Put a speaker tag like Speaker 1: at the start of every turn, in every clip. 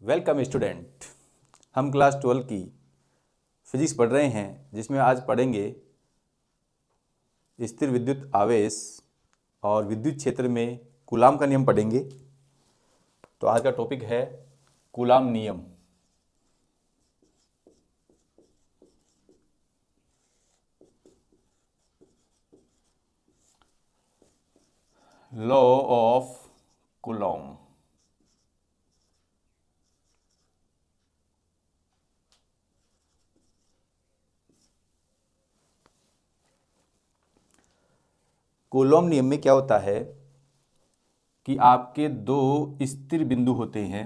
Speaker 1: Welcome student. हम class 12 की physics पढ़ रहे हैं, जिसमें आज पढ़ेंगे स्थिर विद्युत आवेश और विद्युत क्षेत्र में कूलाम का नियम पढ़ेंगे। तो आज का टॉपिक है कूलाम नियम। Law of Coulomb. कूलॉम नियम में क्या होता है कि आपके दो स्थिर बिंदु होते हैं।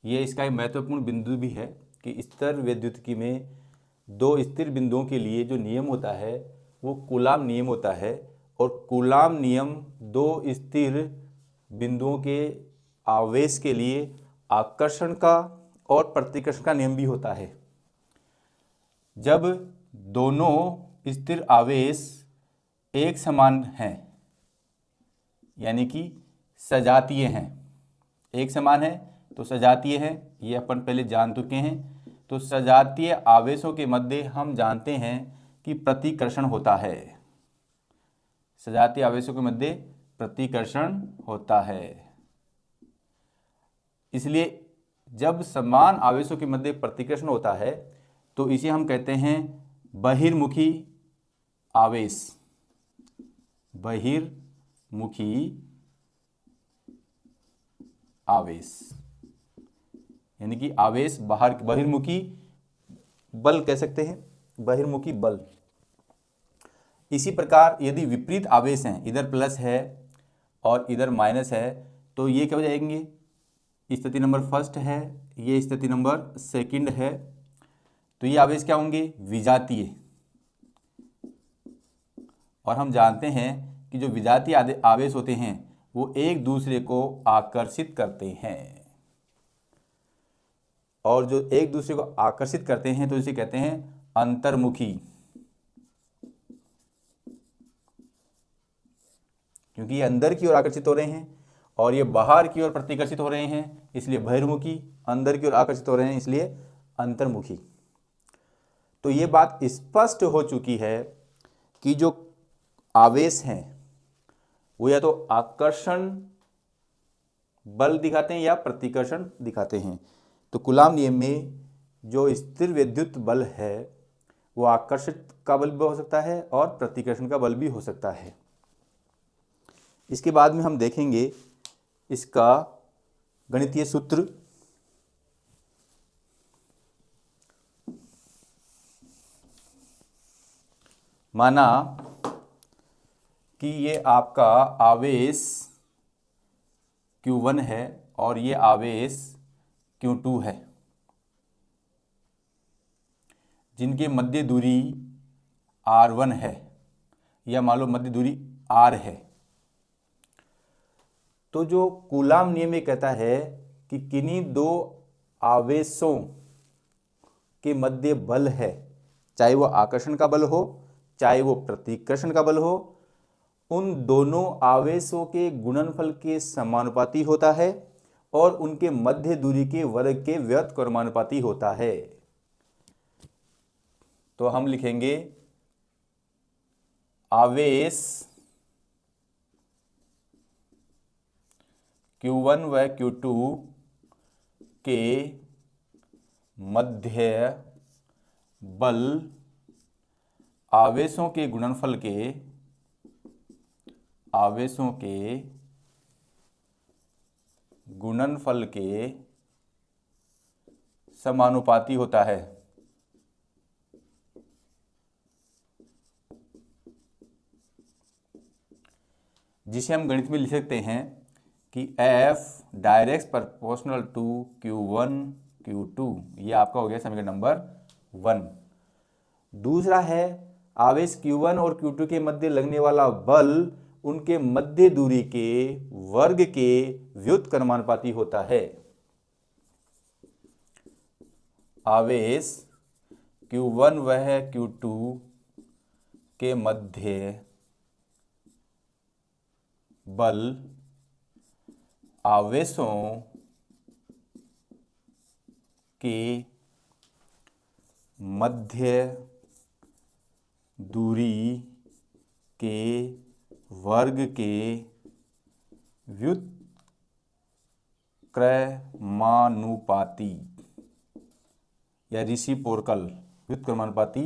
Speaker 1: ये इसका एक महत्वपूर्ण बिंदु भी है कि स्थिर विद्युतिकी में दो स्थिर बिंदुओं के लिए जो नियम होता है वो कूलाम नियम होता है। और कूलाम नियम दो स्थिर बिंदुओं के आवेश के लिए आकर्षण का और प्रतिकर्षण का नियम भी होता है। जब दोनों स्थिर आवेश एक समान हैं, यानी कि सजातीय हैं, एक समान है तो सजातीय है, ये अपन पहले जान चुके हैं। तो सजातीय आवेशों के मध्य हम जानते हैं कि प्रतिकर्षण होता है। सजातीय आवेशों के मध्य प्रतिकर्षण होता है। इसलिए जब समान आवेशों के मध्य प्रतिकर्षण होता है तो इसे हम कहते हैं बहिर्मुखी आवेश। बहिर्मुखी आवेश यानी कि आवेश बाहर, बहिर्मुखी बल कह सकते हैं, बहिर्मुखी बल। इसी प्रकार यदि विपरीत आवेश हैं, इधर प्लस है और इधर माइनस है, तो ये क्या हो जाएंगे? स्थिति नंबर फर्स्ट है, ये स्थिति नंबर सेकंड है, तो ये आवेश क्या होंगे? विजातीय। और हम जानते हैं कि जो विजातीय आवेश होते हैं वो एक दूसरे को आकर्षित करते हैं, और जो एक दूसरे को आकर्षित करते हैं तो इसे कहते हैं अंतर्मुखी। क्योंकि ये अंदर की ओर आकर्षित हो रहे हैं और ये बाहर की ओर प्रतिकर्षित हो रहे हैं, इसलिए बहिर्मुखी। अंदर की ओर आकर्षित हो रहे हैं, इसलिए अंतर्मुखी। तो ये बात स्पष्ट हो चुकी है कि जो आवेश हैं वो या तो आकर्षण बल दिखाते हैं या प्रतिकर्षण दिखाते हैं। तो कूलाम नियम में जो स्थिर विद्युत बल है वो आकर्षित का बल भी हो सकता है और प्रतिकर्षण का बल भी हो सकता है। इसके बाद में हम देखेंगे इसका गणितीय सूत्र। माना कि ये आपका आवेश Q1 है और ये आवेश Q2 है, जिनके मध्य दूरी R1 है, या मान लो मध्य दूरी R है। तो जो कूलाम नियम ये कहता है कि किन्हीं दो आवेशों के मध्य बल है, चाहे वो आकर्षण का बल हो चाहे वो प्रतिकर्षण का बल हो, उन दोनों आवेशों के गुणनफल के समानुपाती होता है और उनके मध्य दूरी के वर्ग के व्युत्क्रमानुपाती होता है। तो हम लिखेंगे आवेश Q1 व Q2 के मध्य बल आवेशों के गुणनफल के समानुपाती होता है। जिसे हम गणित में लिख सकते हैं कि F direct proportional to Q1 Q2। ये आपका हो गया समीकरण नंबर 1। दूसरा है आवेश Q1 और Q2 के मध्य लगने वाला बल उनके मध्य दूरी के वर्ग के व्युत्क्रमानुपाती होता है। आवेश Q1 व Q2 के मध्य बल आवेशों के मध्य दूरी के वर्ग के व्युत्क्रमानुपाती या रेसिप्रोकल व्युत्क्रमानुपाती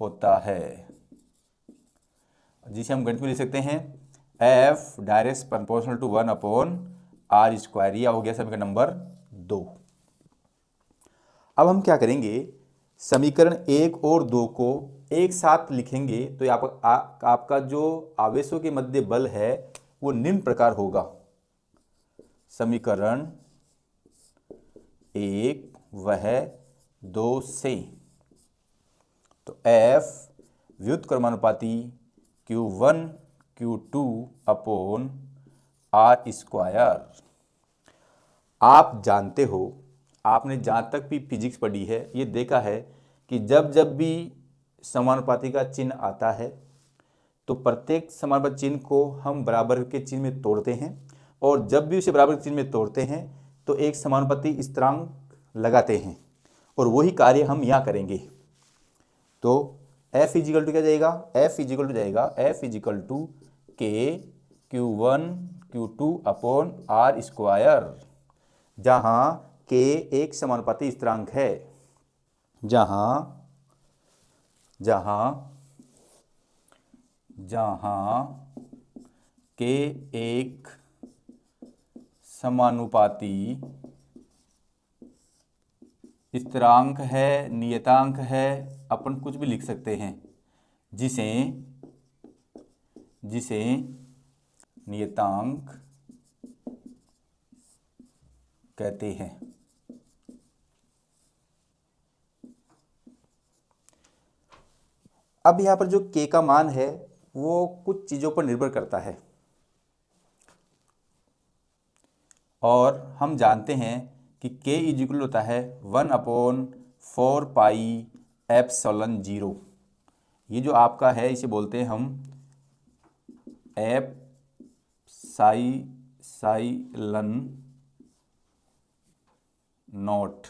Speaker 1: होता है, जिसे हम गणित में लिख सकते हैं F direct proportional to 1/r²। यह हो गया समीकरण नंबर 2। अब हम क्या करेंगे, समीकरण 1 और 2 को एक साथ लिखेंगे तो आपका जो आवेशों के मध्य बल है वो निम्न प्रकार होगा। समीकरण 1 वह 2 से तो F व्युत्क्रमानुपाती Q1 Q2/r²। आप जानते हो, आपने जहाँ तक भी फिजिक्स पढ़ी है ये देखा है कि जब जब भी समानुपाती का चिन्ह आता है तो प्रत्येक समानुपाती चिन्ह को हम बराबर के चिन्ह में तोड़ते हैं, और जब भी उसे बराबर के चिन्ह में तोड़ते हैं तो एक समानुपाती स्थिरांक लगाते हैं, और वही कार्य हम यहाँ करेंगे। तो F इजिकल टू क्या जाएगा, F इजिकल टू जाएगा F equal to K Q1 Q2/r², जहाँ K एक समानुपाती स्थिरांक है, जहाँ K एक समानुपाती स्थिरांक है, नियतांक है, अपन कुछ भी लिख सकते हैं, जिसे नियतांक कहते हैं। अब यहाँ पर जो K का मान है वो कुछ चीज़ों पर निर्भर करता है, और हम जानते हैं कि K इजिकल होता है 1/4πε0। ये जो आपका है इसे बोलते हैं हम एप्साइलन नॉट।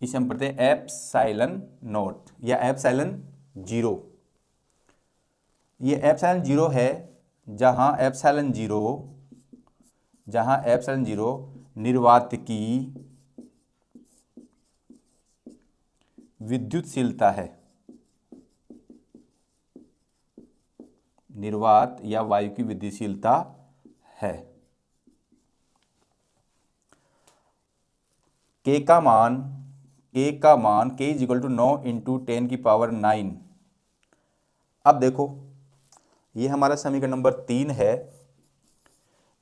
Speaker 1: इसे हम पढ़ते हैं एप्साइलन नॉट या एप्साइलन 0। ये एप्साइलन 0 है जहाँ एप्साइलन 0 निर्वात की विद्युतशीलता है, निर्वात या वायु की विद्युतशीलता है। K का मान K इजिकल टू 9 × 10⁹। अब देखो ये हमारा समीकरण नंबर 3 है।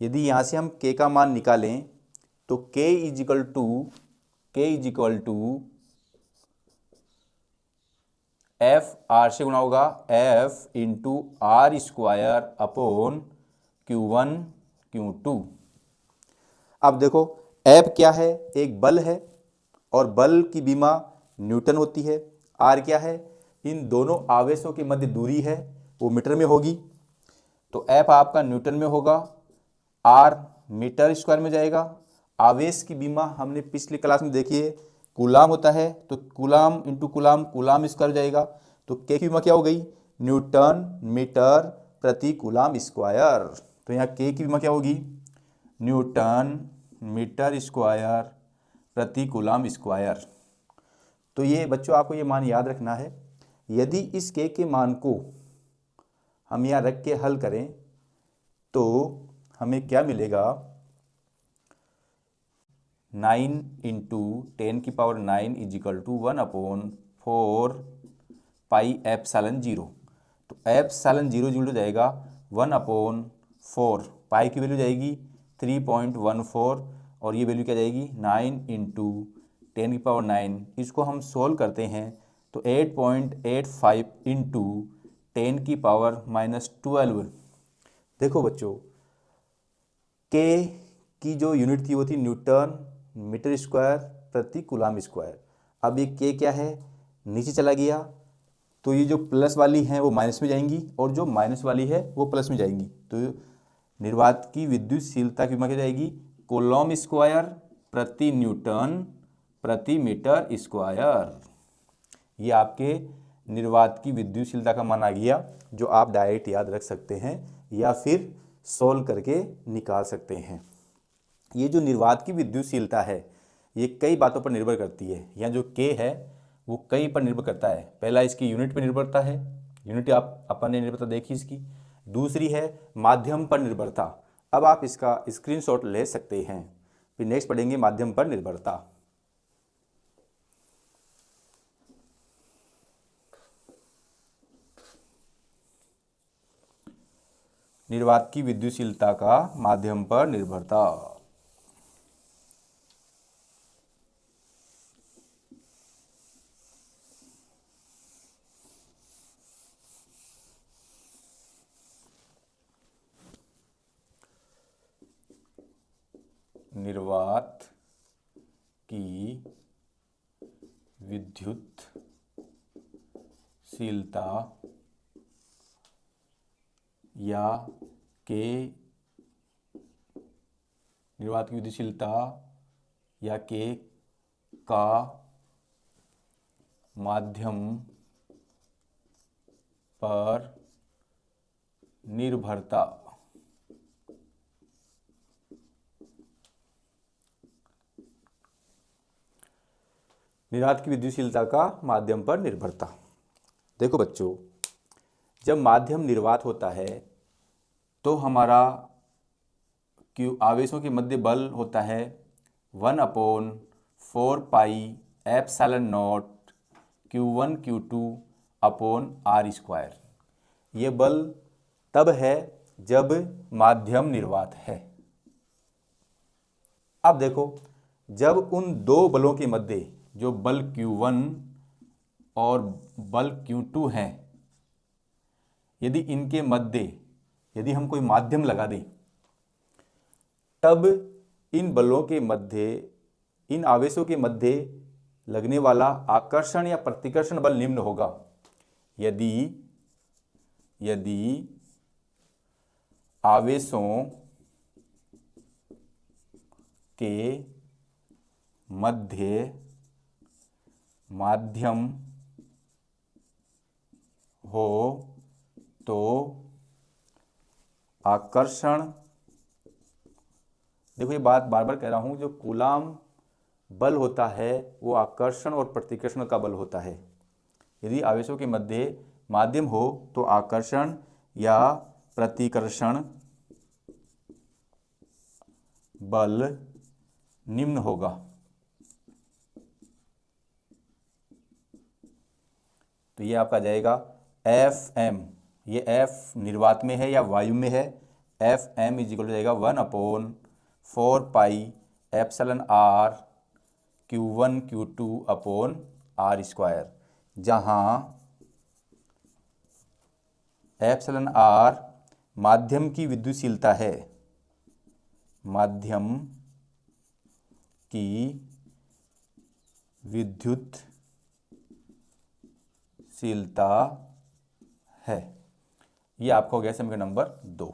Speaker 1: यदि यहाँ से हम K का मान निकालें तो K equal to F R से गुणा होगा F × r²/Q1 Q2। अब देखो F क्या है, एक बल है, और बल की विमा न्यूटन होती है। R क्या है, इन दोनों आवेशों के मध्य दूरी है, वो मीटर में होगी। तो F आपका न्यूटन में होगा, R मीटर स्क्वायर में जाएगा। आवेश की विमा हमने पिछली क्लास में देखी है कूलाम होता है, तो कूलाम इंटू कूलाम स्क्वायर जाएगा। तो K की विमा क्या हो गई, न्यूटन मीटर प्रति कूलाम स्क्वायर। तो यहाँ K की विमा क्या होगी, न्यूटन मीटर स्क्वायर प्रति कूलाम स्क्वायर। तो ये बच्चों आपको ये मान याद रखना है। यदि इस K के मान को हम यहाँ रख के हल करें तो हमें क्या मिलेगा, 9 × 10⁹ इजिकल टू 1/4πε0। तो ε0 जुड़ जाएगा 1/4, पाई की वैल्यू जाएगी 3.14, और ये वैल्यू क्या जाएगी 9 × 10⁹। इसको हम सोल्व करते हैं तो 8.85 × 10⁻⁻12। देखो बच्चों K की जो यूनिट थी वो थी न्यूटन मीटर स्क्वायर प्रति कूलाम स्क्वायर। अब ये K क्या है, नीचे चला गया, तो ये जो प्लस वाली हैं वो माइनस में जाएंगी, और जो माइनस वाली है वो प्लस में जाएंगी। तो निर्वात की विद्युतशीलता की क्या जाएगी, कूलॉम स्क्वायर प्रति न्यूटन प्रति मीटर स्क्वायर। ये आपके निर्वात की विद्युतशीलता का मान आ गया, जो आप डायरेक्ट याद रख सकते हैं या फिर सोल्व करके निकाल सकते हैं। ये जो निर्वात की विद्युतशीलता है ये कई बातों पर निर्भर करती है। यहाँ जो K है वो कई पर निर्भर करता है। पहला इसकी यूनिट पर निर्भरता है, यूनिट अपन ने निर्भरता देखी इसकी। दूसरी है माध्यम पर निर्भरता। अब आप इसका स्क्रीनशॉट ले सकते हैं। फिर नेक्स्ट पढ़ेंगे माध्यम पर निर्भरता। निर्वात की विद्युतशीलता का माध्यम पर निर्भरता। निर्वात की विद्युतशीलता या के निर्वात की विद्युतशीलता या के का माध्यम पर निर्भरता। निर्वात की विद्युतशीलता का माध्यम पर निर्भरता। देखो बच्चों, जब माध्यम निर्वात होता है तो हमारा क्यू आवेशों के मध्य बल होता है 1/4 pi epsilon not Q1 Q2 upon R square. ये बल तब है जब माध्यम निर्वात है। अब देखो, जब उन दो बलों के मध्य जो बल Q1 और बल Q2 हैं, यदि इनके मध्य यदि हम कोई माध्यम लगा दें, तब इन बलों के मध्य, इन आवेशों के मध्य लगने वाला आकर्षण या प्रतिकर्षण बल निम्न होगा। यदि आवेशों के मध्य माध्यम हो तो आकर्षण, देखो ये बात बार बार कह रहा हूं, जो कूलाम बल होता है वो आकर्षण और प्रतिकर्षण का बल होता है। यदि आवेशों के मध्य माध्यम हो तो आकर्षण या प्रतिकर्षण बल निम्न होगा। तो ये आपका जाएगा Fm, ये F निर्वात में है या वायु में है। Fm इज इक्वल हो जाएगा 1/4 pi epsilon R Q1 Q2 upon R square, जहाँ एप्सिलॉन R माध्यम की विद्युतशीलता है, माध्यम की विद्युतशीलता है। ये आपका हो गया समीकरण नंबर 2।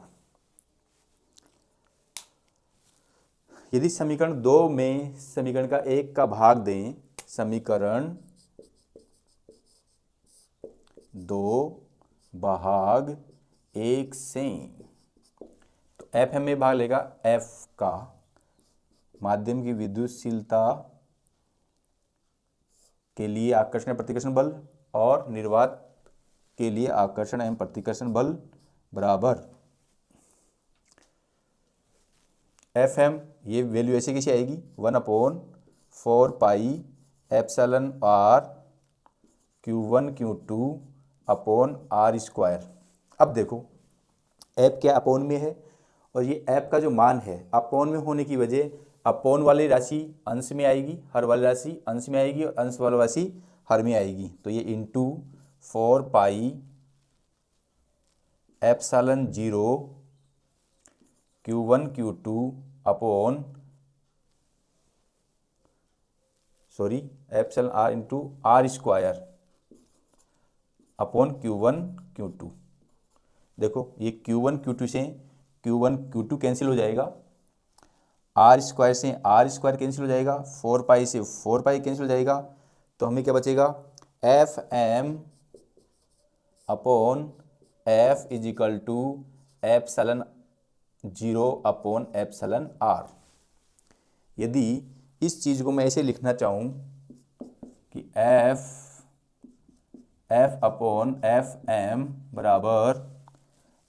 Speaker 1: यदि समीकरण 2 में समीकरण का 1 का भाग दें, समीकरण 2 भाग 1 से, तो एफ में भाग लेगा एफ का माध्यम की विद्युतशीलता के लिए आकर्षण प्रतिकर्षण बल और निर्वात के लिए आकर्षण एवं प्रतिकर्षण बल बराबर Fm, ये वैल्यू ऐसे कैसे आएगी 1/4 pi epsilon R Q1 Q2 upon R square. अब देखो ऐप क्या अपोन में है और ये ऐप का जो मान है अपोन में होने की वजह, अपोन वाली राशि अंश में आएगी, हर वाली राशि अंश में आएगी और अंश वाली राशि हर में आएगी। तो ये into 4 pi epsilon 0 Q1 Q2 upon epsilon R into R square upon Q1 Q2। देखो ये Q1 Q2 से Q1 Q2 कैंसिल हो जाएगा, आर स्क्वायर से आर स्क्वायर कैंसिल हो जाएगा, 4 पाई से 4 पाई कैंसिल हो जाएगा, तो हमें क्या बचेगा, F M upon F is equal to epsilon 0 upon epsilon R. यदि इस चीज़ को मैं ऐसे लिखना चाहूँ कि एफ अपॉन एफ एम बराबर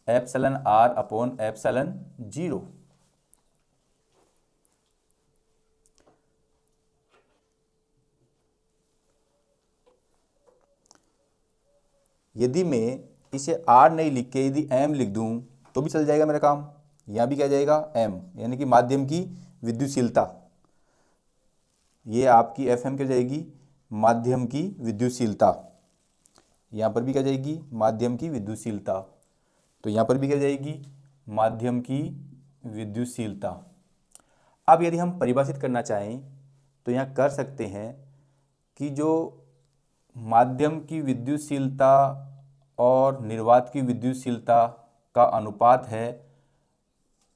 Speaker 1: एप्सलन आर अपॉन एप्सलन 0, यदि मैं इसे आर नहीं लिख के यदि एम लिख दूं तो भी चल जाएगा मेरा काम। यहाँ भी क्या जाएगा, एम, यानी कि माध्यम की विद्युतशीलता। ये आपकी एफ एम क्या जाएगी, माध्यम की विद्युतशीलता। यहाँ पर भी क्या जाएगी, माध्यम की विद्युतशीलता। तो यहाँ पर भी क्या जाएगी, माध्यम की विद्युतशीलता। अब यदि हम परिभाषित करना चाहें तो यहाँ कर सकते हैं कि जो माध्यम की विद्युतशीलता और निर्वात की विद्युतशीलता का अनुपात है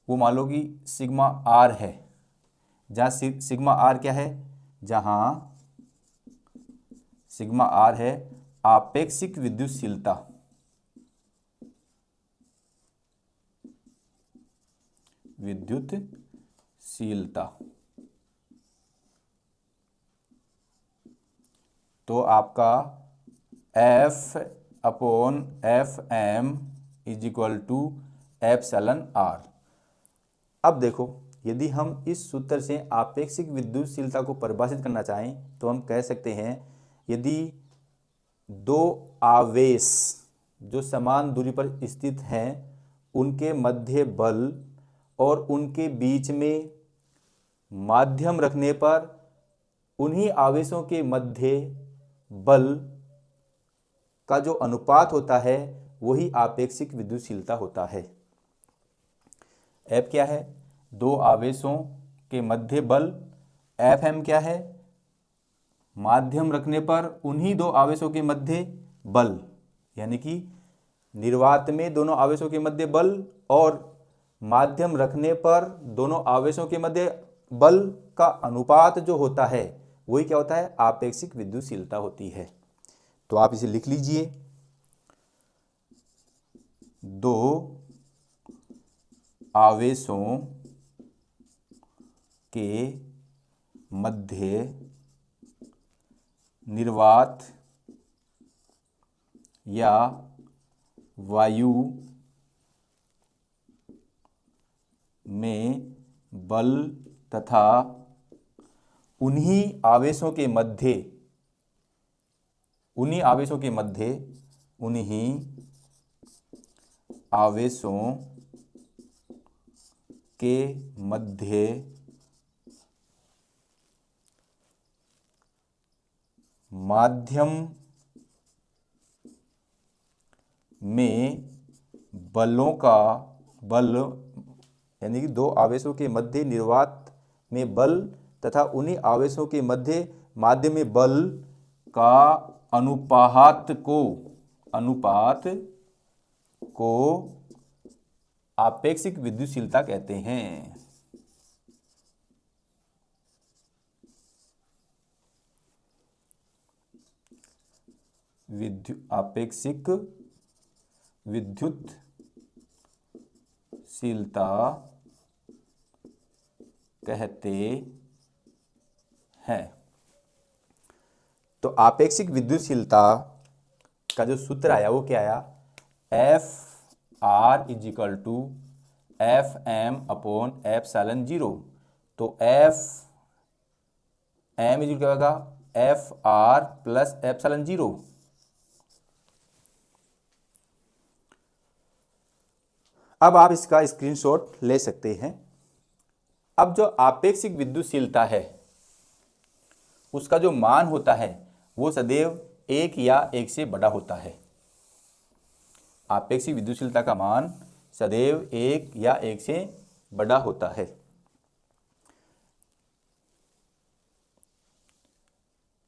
Speaker 1: वो मान लो कि सिग्मा आर है, जहाँ सिग्मा आर क्या है, जहाँ सिग्मा आर है आपेक्षिक विद्युतशीलता, विद्युतशीलता। तो आपका F upon F M is equal to epsilon R. अब देखो, यदि हम इस सूत्र से आपेक्षिक विद्युतशीलता को परिभाषित करना चाहें तो हम कह सकते हैं यदि दो आवेश जो समान दूरी पर स्थित हैं उनके मध्य बल और उनके बीच में माध्यम रखने पर उन्हीं आवेशों के मध्य बल का जो अनुपात होता है वही आपेक्षिक विद्युतशीलता होता है। एफ क्या है, दो आवेशों के मध्य बल, एफ एम क्या है, माध्यम रखने पर उन्हीं दो आवेशों के मध्य बल, यानी कि निर्वात में दोनों आवेशों के मध्य बल और माध्यम रखने पर दोनों आवेशों के मध्य बल का अनुपात जो होता है वही क्या होता है, आपेक्षिक विद्युतशीलता होती है। तो आप इसे लिख लीजिए, दो आवेशों के मध्य निर्वात या वायु में बल तथा उन्हीं आवेशों के मध्य उन्हीं आवेशों के मध्य माध्यम में बलों का बल, यानी कि दो आवेशों के मध्य निर्वात में बल तथा उन्हीं आवेशों के मध्य माध्यम में बल का अनुपात को आपेक्षिक विद्युतशीलता कहते हैं। आपेक्षिक विद्युतशीलता कहते हैं। तो आपेक्षिक विद्युतशीलता का जो सूत्र आया वो क्या आया, F R is equal to F M upon epsilon 0। तो एफ एम इज क्या होगा, एफ आर प्लस एप्सिलॉन 0। अब आप इसका स्क्रीनशॉट ले सकते हैं। अब जो आपेक्षिक विद्युतशीलता है उसका जो मान होता है वो सदैव 1 या 1 से बड़ा होता है। आपेक्षिक विद्युतशीलता का मान सदैव 1 या 1 से बड़ा होता है।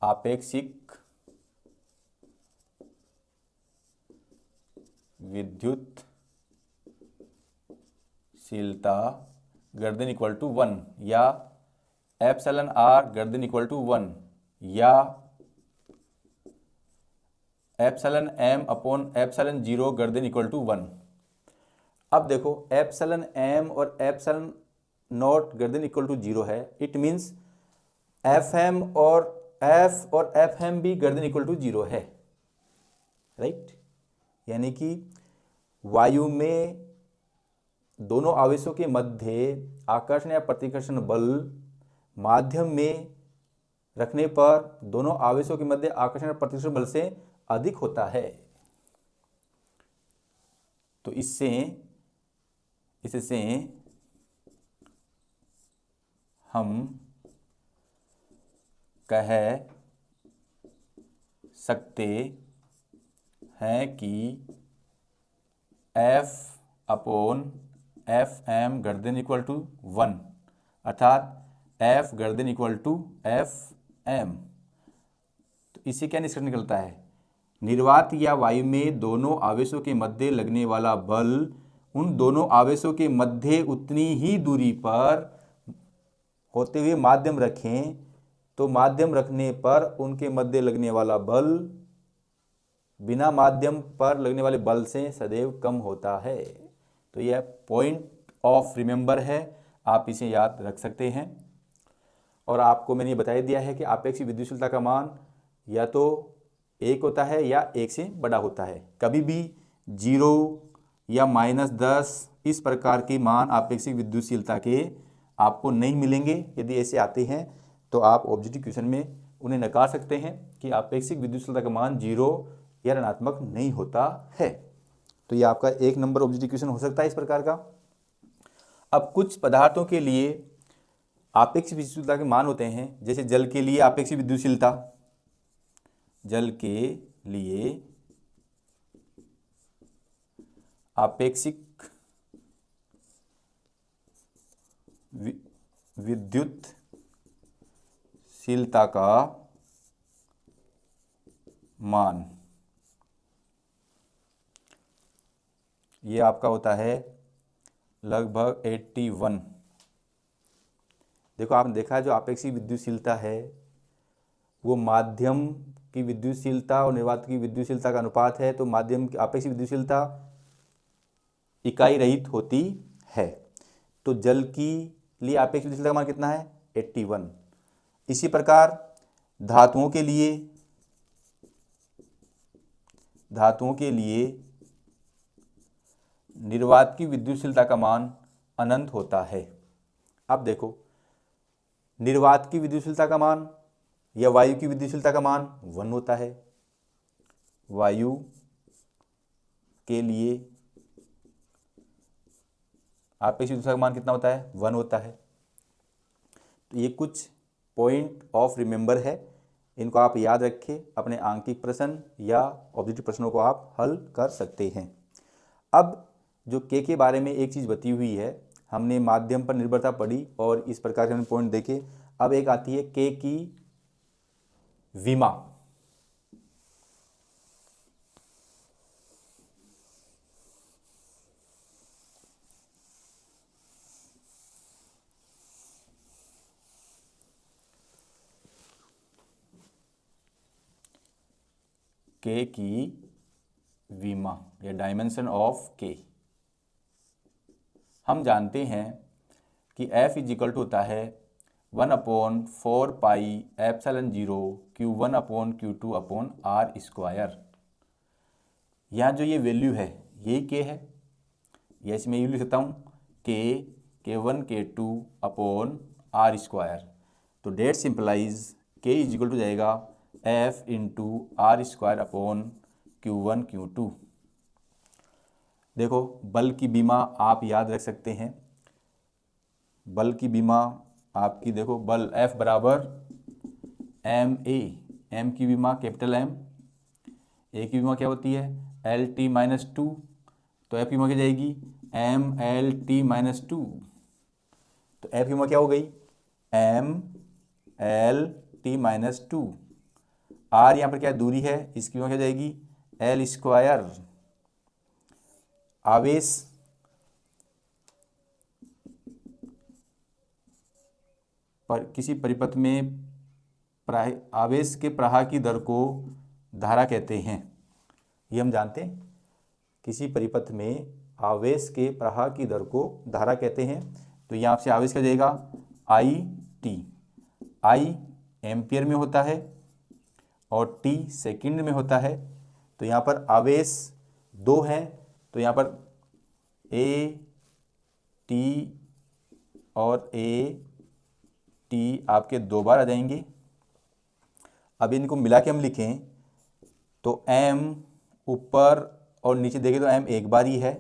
Speaker 1: आपेक्षिक विद्युतशीलता गर्दन इक्वल टू 1 या एप्सिलॉन आर गर्दन इक्वल टू 1 या एप्सिलॉन एम अपॉन एप्सिलॉन 0 गर्दन इक्वल टू 1। अब देखो एप्सिलॉन एम और एप्सिलॉन नॉट गर्दन इक्वल टू 0 है, इट मीन्स एफ एम और एफ एम भी गर्दन इक्वल टू 0 है, राइट। यानी कि वायु में दोनों आवेशों के मध्य आकर्षण या प्रतिकर्षण बल माध्यम में रखने पर दोनों आवेशों के मध्य आकर्षण और प्रतिकर्षण बल से अधिक होता है। तो इससे हम कह सकते हैं कि F अपॉन एफ एम गर्दन इक्वल टू 1, अर्थात F गर्दन इक्वल टू एफ एम। तो इससे क्या निष्कर्ष निकलता है, निर्वात या वायु में दोनों आवेशों के मध्य लगने वाला बल उन दोनों आवेशों के मध्य उतनी ही दूरी पर होते हुए माध्यम रखें तो माध्यम रखने पर उनके मध्य लगने वाला बल बिना माध्यम पर लगने वाले बल से सदैव कम होता है। तो यह पॉइंट ऑफ रिमेंबर है, आप इसे याद रख सकते हैं। और आपको मैंने ये बता दिया है कि आपेक्षिक विद्युतशीलता का मान या तो 1 होता है या 1 से बड़ा होता है। कभी भी 0 या -10 इस प्रकार के मान आपेक्षिक विद्युतशीलता के आपको नहीं मिलेंगे। यदि ऐसे आते हैं तो आप ऑब्जेक्टिव क्वेश्चन में उन्हें नकार सकते हैं कि आपेक्षिक विद्युतशीलता का मान 0 या ऋणात्मक नहीं होता है। तो ये आपका 1 नंबर ऑब्जेक्टिव क्वेश्चन हो सकता है इस प्रकार का। अब कुछ पदार्थों के लिए आपेक्षिक विद्युतशीलता के मान होते हैं, जैसे जल के लिए आपेक्षिक विद्युतशीलता, जल के लिए आपेक्षिक विद्युतशीलता का मान ये आपका होता है लगभग 81। देखो आपने देखा जो आपेक्षिक विद्युतशीलता है वो माध्यम की विद्युतशीलता और निर्वात की विद्युतशीलता का अनुपात है। तो माध्यम की आपेक्षिक विद्युतशीलता इकाई रहित होती है। तो जल की लिए आपेक्षिक विद्युतशीलता का मान कितना है, 81। इसी प्रकार धातुओं के लिए निर्वात की विद्युतशीलता का मान अनंत होता है। अब देखो निर्वात की विद्युतशीलता का मान या वायु की विद्युतशीलता का मान 1 होता है। वायु के लिए आपेक्षिक विद्युतशीलता का मान कितना होता है, 1 होता है। तो ये कुछ पॉइंट ऑफ रिमेंबर है, इनको आप याद रखें, अपने आंकिक प्रश्न या ऑब्जेक्टिव प्रश्नों को आप हल कर सकते हैं। अब जो के बारे में एक चीज़ बती हुई है, हमने माध्यम पर निर्भरता पढ़ी और इस प्रकार के हमने पॉइंट देखे। अब एक आती है के की विमा। के की विमा या डायमेंशन ऑफ के, हम जानते हैं कि F इज इक्वल टू होता है 1/4 पाई एप्सिलॉन 0 Q1/Q2/R²। यहाँ जो ये वैल्यू है यही के है, या इसमें ये लिख सकता हूँ K1 K2/R²। तो डेट सिंपलाइज के इज इक्वल टू जाएगा F × R²/Q1 Q2। देखो बल की बीमा आप याद रख सकते हैं। बल की बीमा आपकी देखो बल F बराबर ma, m की बीमा कैपिटल M, a की बीमा क्या होती है LT-2, तो F की बीमा क्या जाएगी MLT-2। तो F की बीमा क्या हो गई MLT-2। R यहाँ पर क्या दूरी है, इसकी बीमा क्या जाएगी L²। आवेश किसी परिपथ में आवेश के प्रवाह की दर को धारा कहते हैं। ये हम जानते हैं, किसी परिपथ में आवेश के प्रवाह की दर को धारा कहते हैं। तो यहाँ से आवेश क्या जाएगा, आई टी। आई एम्पियर में होता है और टी सेकंड में होता है। तो यहाँ पर आवेश 2 हैं, तो यहाँ पर ए टी और ए टी आपके 2 बार आ जाएंगे। अब इनको मिला के हम लिखें तो एम ऊपर और नीचे देखें तो एम एक बार ही है,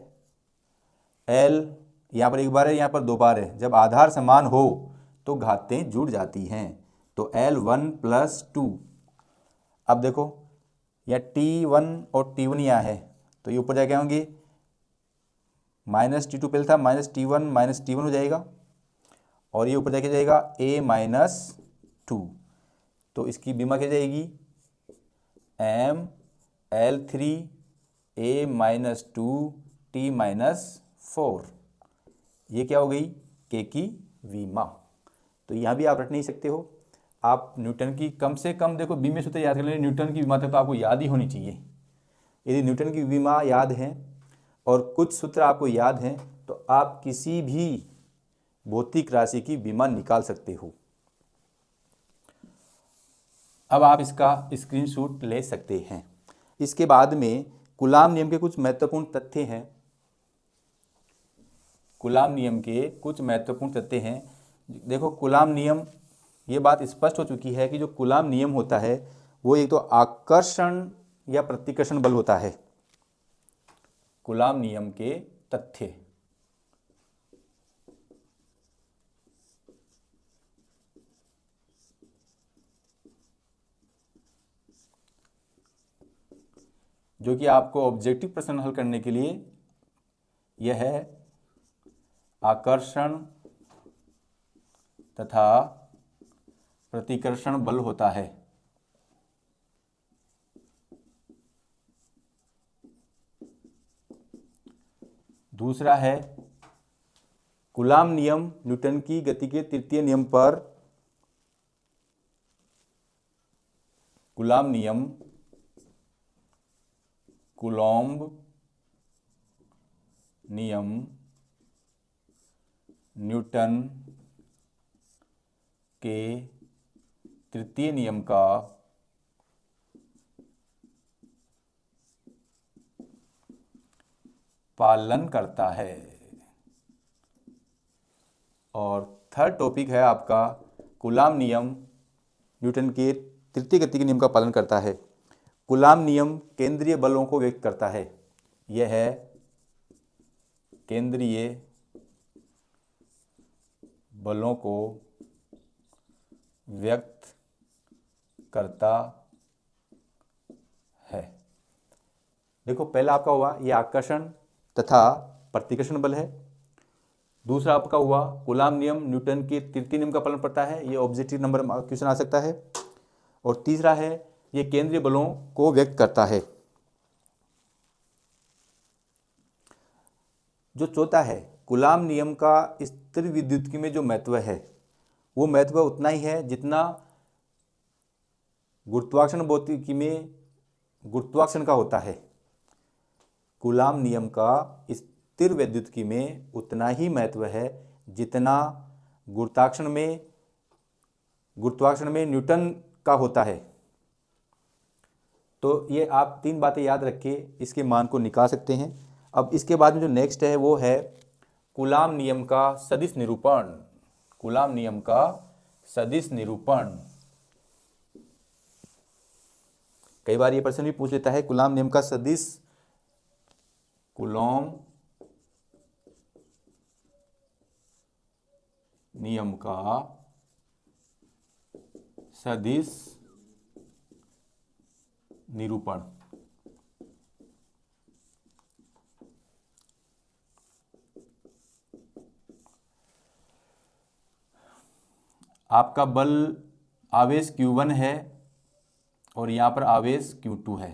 Speaker 1: एल यहाँ पर एक बार है, यहाँ पर 2 बार है। जब आधार समान हो तो घातें जुड़ जाती हैं, तो L1 + 2। अब देखो यह T1 और T1 यहाँ है, तो ये ऊपर जाके होंगे -T2 पहले था, -T1 हो जाएगा, और ये ऊपर जाके जाएगा A-2। तो इसकी बीमा क्या जाएगी, ML3 A-2 T-4। ये क्या हो गई, के की विमा। तो यहाँ भी आप रट नहीं सकते हो, आप न्यूटन की कम से कम देखो बीमे सूत्र याद कर लें, न्यूटन की विमा तक तो आपको याद ही होनी चाहिए। यदि न्यूटन की विमा याद है और कुछ सूत्र आपको याद हैं तो आप किसी भी भौतिक राशि की विमा निकाल सकते हो। अब आप इसका स्क्रीनशॉट ले सकते हैं। इसके बाद में कूलाम नियम के कुछ महत्वपूर्ण तथ्य हैं। कूलाम नियम के कुछ महत्वपूर्ण तथ्य हैं। देखो कूलाम नियम, ये बात स्पष्ट हो चुकी है कि जो कूलाम नियम होता है वो एक तो आकर्षण या प्रतिकर्षण बल होता है। कूलाम नियम के तथ्य, जो कि आपको ऑब्जेक्टिव प्रश्न हल करने के लिए यह है आकर्षण तथा प्रतिकर्षण बल होता है। दूसरा है कूलाम नियम न्यूटन की गति के तृतीय नियम पर, कूलाम नियम कूलॉम्ब नियम न्यूटन के तृतीय नियम का पालन करता है। और थर्ड टॉपिक है आपका कूलाम नियम न्यूटन के तृतीय गति के नियम का पालन करता है। कूलाम नियम केंद्रीय बलों को व्यक्त करता है। यह है केंद्रीय बलों को व्यक्त करता है। देखो पहला आपका हुआ ये आकर्षण तथा प्रतिकर्षण बल है। दूसरा आपका हुआ कूलाम नियम न्यूटन के तृतीय नियम का पालन करता है, ये ऑब्जेक्टिव नंबर क्वेश्चन आ सकता है। और तीसरा है ये केंद्रीय बलों को व्यक्त करता है। जो चौथा है कूलाम नियम का स्थिर विद्युत्की में जो महत्व है वो महत्व उतना ही है जितना गुरुत्वाकर्षण भौतिकी में गुरुत्वाकर्षण का होता है। कूलाम नियम का स्थिर विद्युत्की में उतना ही महत्व है जितना गुरुत्वाकर्षण में न्यूटन का होता है। तो ये आप 3 बातें याद रख के इसके मान को निकाल सकते हैं। अब इसके बाद में जो नेक्स्ट है वो है कूलाम नियम का सदिश निरूपण। कूलाम नियम का सदिश निरूपण, कई बार ये प्रश्न भी पूछ लेता है कूलाम नियम का सदिश, कूलॉम नियम का सदिश निरूपण। आपका बल आवेश Q1 है और यहाँ पर आवेश Q2 है।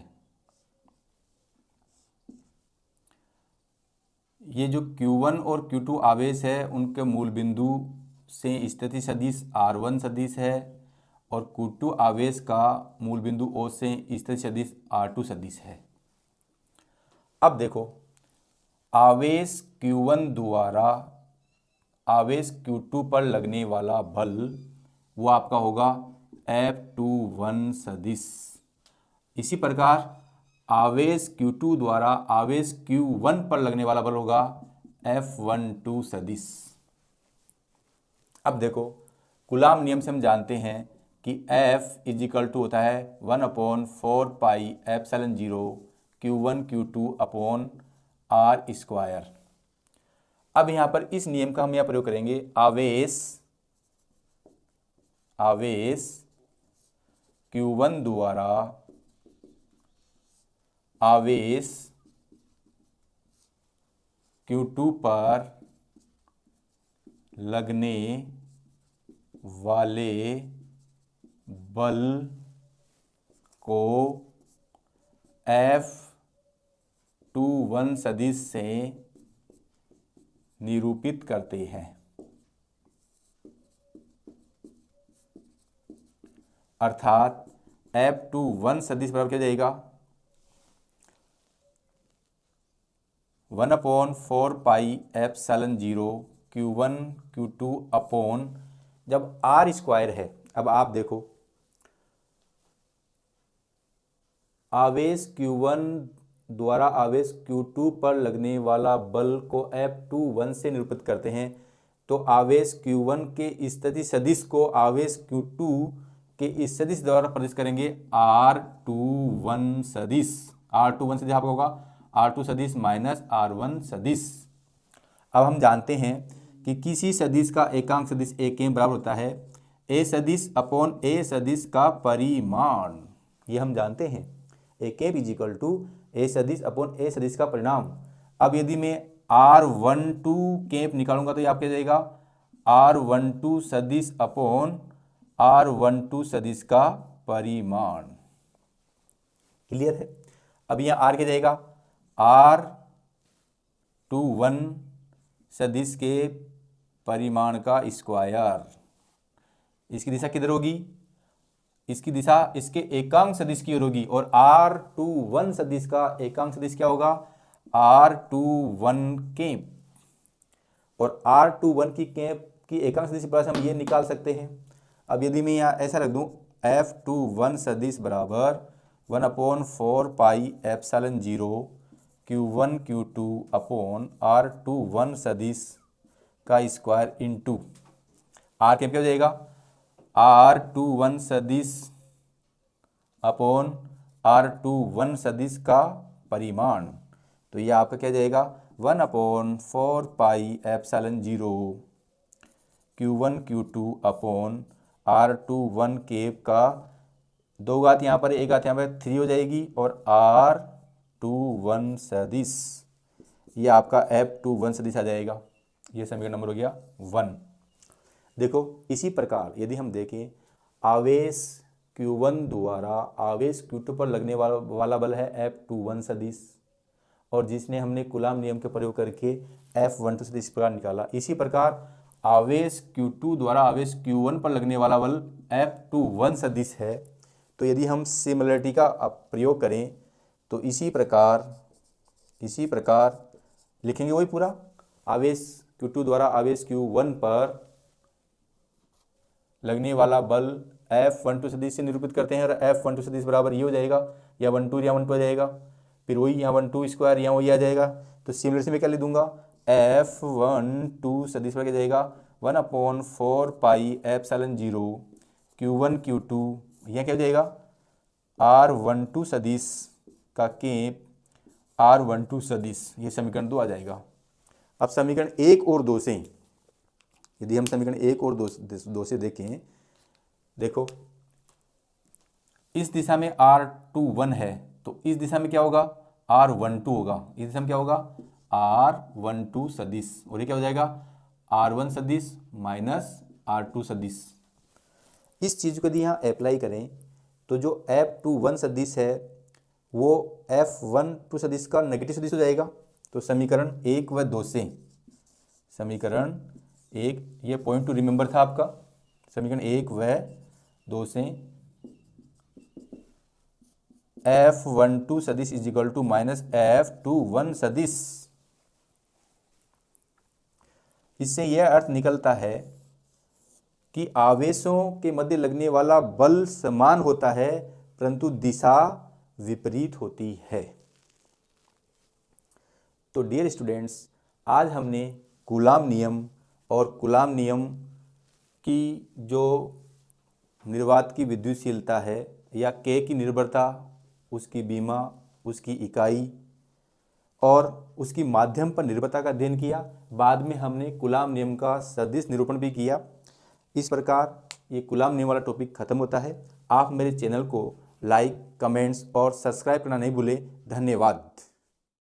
Speaker 1: ये जो Q1 और Q2 आवेश है उनके मूल बिंदु से स्थिति सदिश R1 सदिश है और Q2 आवेश का मूल बिंदु O से स्थिति सदिश R2 सदिश है। अब देखो, आवेश Q1 द्वारा आवेश Q2 पर लगने वाला बल वो आपका होगा F21 सदिश। इसी प्रकार आवेश Q2 द्वारा आवेश Q1 पर लगने वाला बल होगा F12 सदिश। अब देखो, कूलाम नियम से हम जानते हैं कि F इजिकल टू होता है 1/4 pi epsilon 0 Q1 Q2 upon R square. अब यहाँ पर इस नियम का हम यहाँ प्रयोग करेंगे। आवेश Q1 द्वारा आवेश Q2 पर लगने वाले बल को F21 सदिश से निरूपित करते हैं। अर्थात F21 सदिश बराबर क्या जाएगा 1/4 pi epsilon 0 Q1 Q2 upon जब R स्क्वायर है। अब आप देखो, आवेश Q1 द्वारा आवेश Q2 पर लगने वाला बल को F21 से निरूपित करते हैं। तो आवेश Q1 के स्थिति सदिश को आवेश Q2 के सदिश द्वारा प्रदर्शित करेंगे R21 सदिश। R21 सदिश आपका होगा R2 सदिश माइनस R1 सदिश। अब हम जानते हैं कि किसी सदिश का एकांक सदिश A के बराबर होता है A सदिश अपॉन A सदिश का परिमाण। ये हम जानते हैं A cap equal to A सदिश अपॉन A सदिश का परिणाम। अब यदि मैं R12 कैप निकालूंगा तो ये आपके जाएगा R12 सदिश अपॉन R12 सदिश का परिमाण। क्लियर है? अब यहाँ R क्या जाएगा R21 सदिश के परिमाण का स्क्वायर। इसकी दिशा किधर होगी? इसकी दिशा इसके एकांक सदिश की ओर होगी और R21 सदिश का एकांक सदिश क्या होगा R21 कैप। और R21 की कैप की एकांक सदिश पर हम ये निकाल सकते हैं। अब यदि मैं यहाँ ऐसा रख दूं F21 सदिश बराबर 1/4 pi epsilon 0 Q1 Q2 upon R21 सदिश का स्क्वायर इंटू R कैप क्या हो जाएगा R21 सदिश अपॉन R21 सदिश का परिमाण। तो ये आपका क्या जाएगा 1/4 pi epsilon 0 Q1 Q2 upon R21 cap का 2 घात यहाँ पर 1 घात यहाँ पर 3 हो जाएगी और R21 सदिश ये आपका F21 सदिश आ जाएगा। ये समीकरण नंबर हो गया 1। देखो, इसी प्रकार यदि हम देखें आवेश Q1 द्वारा आवेश Q2 पर लगने वाला बल है F21 सदिश और जिसने हमने कूलाम नियम के प्रयोग करके F12 सदिश प्रकार निकाला। इसी प्रकार आवेश Q2 द्वारा आवेश Q1 पर लगने वाला बल F21 सदिश है। तो यदि हम सिमिलरिटी का प्रयोग करें तो इसी प्रकार लिखेंगे वही पूरा। आवेश Q2 द्वारा आवेश Q1 पर लगने वाला बल F12 सदिश से निरूपित करते हैं और F12 सदिश बराबर ये हो जाएगा या 12 या 12 आ जाएगा, फिर वही यहाँ 12 स्क्वायर यहाँ वही आ जाएगा। तो सिमिलर से मैं क्या लिख दूंगा F12 सदिश पर क्या जाएगा 1/4 पाई एप्सिलॉन 0 Q1 Q2 यहाँ क्या हो जाएगा R12 सदिश का कैप R12 सदिश। ये समीकरण 2 आ जाएगा। अब समीकरण 1 और 2 से यदि हम समीकरण 1 और 2 से देखें, देखो इस दिशा में R21 है तो इस दिशा में क्या होगा R12 होगा। इस दिशा में क्या होगा R12 सदिश और ये क्या हो जाएगा R1 सदिश माइनस R2 सदिश। इस चीज़ को यदि यहाँ अप्लाई करें तो जो F21 सदिश है वो F12 सदिश का नेगेटिव सदिश हो जाएगा। तो समीकरण 1 व 2 से एक, ये पॉइंट टू रिमेंबर था आपका। समीकरण 1 व 2 से F12 सदिश is equal to minus F21 सदिश। इससे यह अर्थ निकलता है कि आवेशों के मध्य लगने वाला बल समान होता है परंतु दिशा विपरीत होती है। तो डियर स्टूडेंट्स, आज हमने कूलाम नियम और कूलाम नियम की जो निर्वात की विद्युतशीलता है या के की निर्भरता, उसकी बीमा, उसकी इकाई और उसकी माध्यम पर निर्भरता का अध्ययन किया। बाद में हमने कूलाम नियम का सदिश निरूपण भी किया। इस प्रकार ये कूलाम नियम वाला टॉपिक खत्म होता है। आप मेरे चैनल को लाइक, कमेंट्स और सब्सक्राइब करना नहीं भूलें। धन्यवाद।